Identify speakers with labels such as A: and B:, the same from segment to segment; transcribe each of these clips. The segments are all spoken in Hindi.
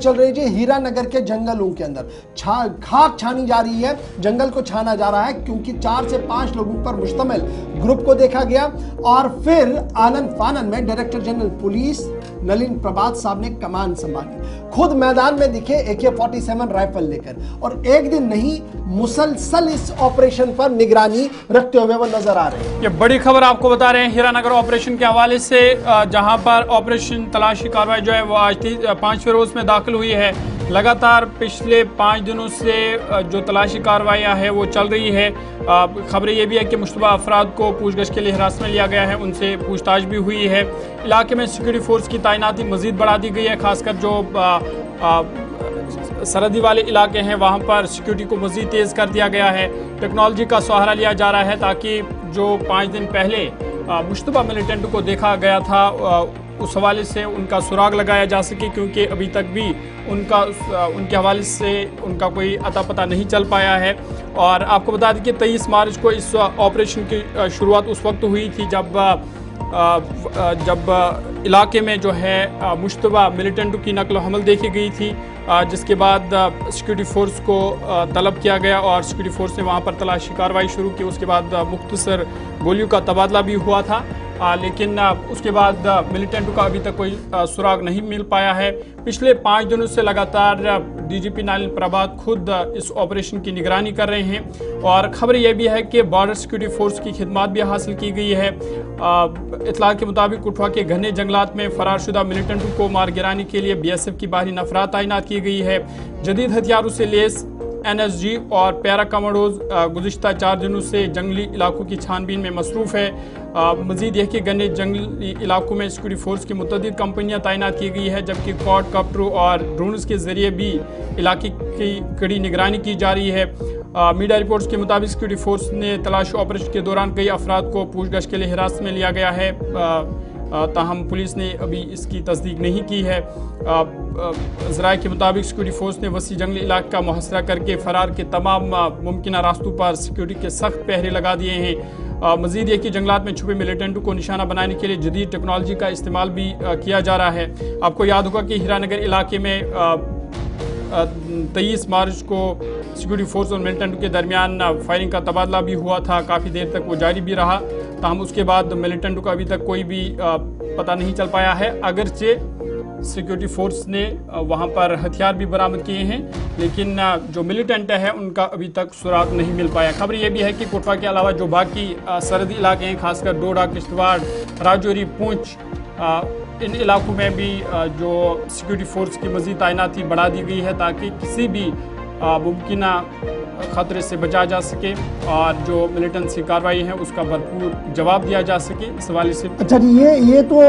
A: चल रही है हीरानगर के जंगलों के अंदर खाक छानी जा रही है, जंगल को छाना जा रहा है क्योंकि 4 से 5 लोगों पर मुश्तमिल ग्रुप को देखा गया और फिर आनन फानन में डायरेक्टर जनरल पुलिस नलिन प्रभात साहब ने कमान संभाली, खुद मैदान में दिखे AK-47 राइफल लेकर और एक दिन नहीं मुसलसल इस ऑपरेशन पर निगरानी रखते हुए वो नजर आ रहे हैं।
B: ये बड़ी खबर आपको बता रहे हैं हीरानगर ऑपरेशन के हवाले से, जहां पर ऑपरेशन तलाशी कार्रवाई जो है वो आज 5वें रोज में दाखिल हुई है। लगातार पिछले 5 दिनों से जो तलाशी कार्रवाइयाँ है वो चल रही है। खबरें ये भी है कि मुश्तबा अफराद को पूछगछ के लिए हिरासत में लिया गया है, उनसे पूछताछ भी हुई है। इलाके में सिक्योरिटी फोर्स की तैनाती मजीद बढ़ा दी गई है, खासकर जो सरहदी वाले इलाके हैं वहाँ पर सिक्योरिटी को मजीद तेज़ कर दिया गया है। टेक्नोलॉजी का सहारा लिया जा रहा है ताकि जो 5 दिन पहले मुश्तबा मिलिटेंट को देखा गया था उस हवाले से उनका सुराग लगाया जा सके, क्योंकि अभी तक भी उनके हवाले से उनका कोई अता पता नहीं चल पाया है। और आपको बता दें कि 23 मार्च को इस ऑपरेशन की शुरुआत उस वक्त हुई थी जब इलाके में जो है मुश्तबा मिलिटेंट की नकल हमल देखी गई थी, जिसके बाद सिक्योरिटी फोर्स को तलब किया गया और सिक्योरिटी फोर्स ने वहाँ पर तलाशी कार्रवाई शुरू की। उसके बाद मुख्तसर गोलियों का तबादला भी हुआ था, लेकिन उसके बाद मिलिटेंट का अभी तक कोई सुराग नहीं मिल पाया है। पिछले 5 दिनों से लगातार DGP नलिन प्रभात खुद इस ऑपरेशन की निगरानी कर रहे हैं और खबर यह भी है कि बॉर्डर सिक्योरिटी फोर्स की खिदमत भी हासिल की गई है। इतला के मुताबिक कुठवा के घने जंगलात में फरारशुदा मिलिटेंट को मार गिराने के लिए BSF की बाहरी नफरात तैनात की गई है। जदीद हथियारों से लेस NSG और पैरा कमांडोज गुज़िश्ता 4 दिनों से जंगली इलाकों की छानबीन में मसरूफ़ है। मज़ीद यह कि घने जंगली इलाकों में सिक्योरिटी फोर्स की मुतअद्दिद कंपनियां तैनात की गई है, जबकि क्वाडकॉप्टरों और ड्रोन्स के ज़रिए भी इलाके की कड़ी निगरानी की जा रही है। मीडिया रिपोर्ट्स के मुताबिक सिक्योरिटी फोर्स ने तलाशी ऑपरेशन के दौरान कई अफराद को पूछगछ के लिए हिरासत में लिया गया है, ताहम पुलिस ने अभी इसकी तस्दीक नहीं की है। ज़राए के मुताबिक सिक्योरिटी फोर्स ने वसी जंगली इलाके का मुहसरा करके फरार के तमाम मुमकिन रास्तों पर सिक्योरिटी के सख्त पहरे लगा दिए हैं। मज़ीद ये कि जंगलात में छुपे मिलिटेंटों को निशाना बनाने के लिए जदीद टेक्नोलॉजी का इस्तेमाल भी किया जा रहा है। आपको याद होगा कि हीरानगर इलाके में 23 मार्च को सिक्योरिटी फोर्स और मिलिटेंट के दरमियान फायरिंग का तबादला भी हुआ था, काफ़ी देर तक वो जारी भी रहा। ताहम उसके बाद मिलिटेंट का अभी तक कोई भी पता नहीं चल पाया है, अगरचे सिक्योरिटी फोर्स ने वहां पर हथियार भी बरामद किए हैं, लेकिन जो मिलिटेंट है उनका अभी तक सुराग नहीं मिल पाया। खबर यह भी है कि कोटवा के अलावा जो बाकी सरहदी इलाके हैं, खासकर डोडा, किश्तवाड़, राजौरी, पुंछ, इन इलाकों में भी जो सिक्योरिटी फोर्स की मज़ीद तैनाती बढ़ा दी गई है ताकि किसी भी मुमकिन ख़तरे से बचा जा सके और जो मिलिटेंसी कार्रवाई है उसका भरपूर जवाब दिया जा सके, इस हवाले से।
A: अच्छा जी, ये तो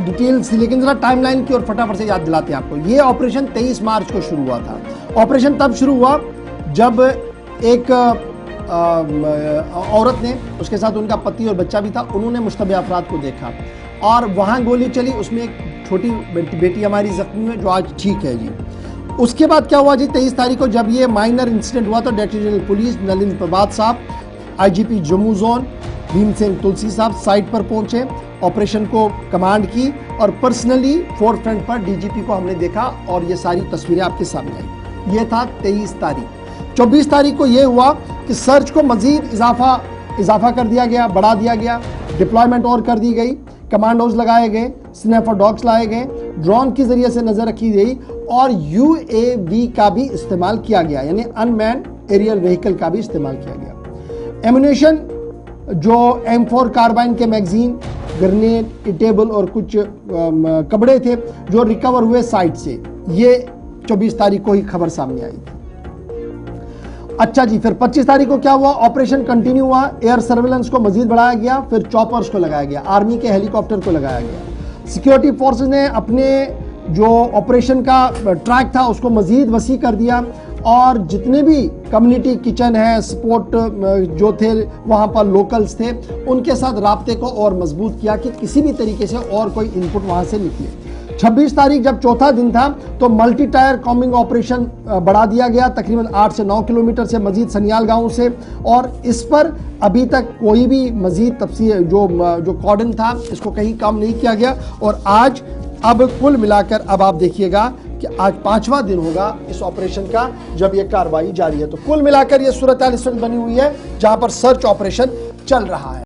A: डिटेल्स, लेकिन ज़रा टाइमलाइन की और फटाफट से याद दिलाते हैं आपको। ये ऑपरेशन 23 मार्च को शुरू हुआ था। ऑपरेशन तब शुरू हुआ जब एक औरत ने, उसके साथ उनका पति और बच्चा भी था, उन्होंने मुश्तबे अफराद को देखा और वहाँ गोली चली, उसमें एक छोटी बेटी हमारी जख्मी हुई जो आज ठीक है जी। उसके बाद क्या हुआ जी, 23 तारीख को जब ये माइनर इंसिडेंट हुआ तो डायरेक्टर जनरल पुलिस नलिन प्रभात साहब, IGP जम्मू जोन भीमसेन तुलसी साहब साइट पर पहुंचे, ऑपरेशन को कमांड की और पर्सनली फोर्थ फ्रंट पर DGP को हमने देखा और ये सारी तस्वीरें आपके सामने आई। ये था 23 तारीख। 24 तारीख को ये हुआ कि सर्च को मजीद इजाफा कर दिया गया, बढ़ा दिया गया, डिप्लॉयमेंट और कर दी गई, कमांडोज लगाए गए, स्नैपर डॉग्स लाए गए, ड्रोन के जरिए से नजर रखी गई और UAV का भी इस्तेमाल किया गया, यानी अनमैन एरियल व्हीकल का भी इस्तेमाल किया गया। एम्यूनेशन जो M4 कार्बाइन के मैगजीन, ग्रेनेड, इटेबल और कुछ कपड़े थे जो रिकवर हुए साइट से, ये 24 तारीख को ही खबर सामने आई थी। अच्छा जी, फिर 25 तारीख को क्या हुआ, ऑपरेशन कंटिन्यू हुआ, एयर सर्वेलेंस को मजीद बढ़ाया गया, फिर चॉपर्स को लगाया गया, आर्मी के हेलीकॉप्टर को लगाया गया। सिक्योरिटी फोर्सेस ने अपने जो ऑपरेशन का ट्रैक था उसको मजीद वसी कर दिया और जितने भी कम्युनिटी किचन है, सपोर्ट जो थे वहाँ पर लोकल्स थे, उनके साथ राब्ते को और मजबूत किया कि किसी भी तरीके से और कोई इनपुट वहाँ से निकले। 26 तारीख जब चौथा दिन था तो मल्टी टायर कॉम्बिंग ऑपरेशन बढ़ा दिया गया तकरीबन 8 से 9 किलोमीटर से मजीद सनियाल गांव से, और इस पर अभी तक कोई भी मजीद तफसील जो कॉर्डन था इसको कहीं कम नहीं किया गया। और आज अब कुल मिलाकर अब आप देखिएगा कि आज 5वां दिन होगा इस ऑपरेशन का जब ये कार्रवाई जारी है। तो कुल मिलाकर ये सूरत हाल इस वक्त बनी हुई है जहां पर सर्च ऑपरेशन चल रहा है।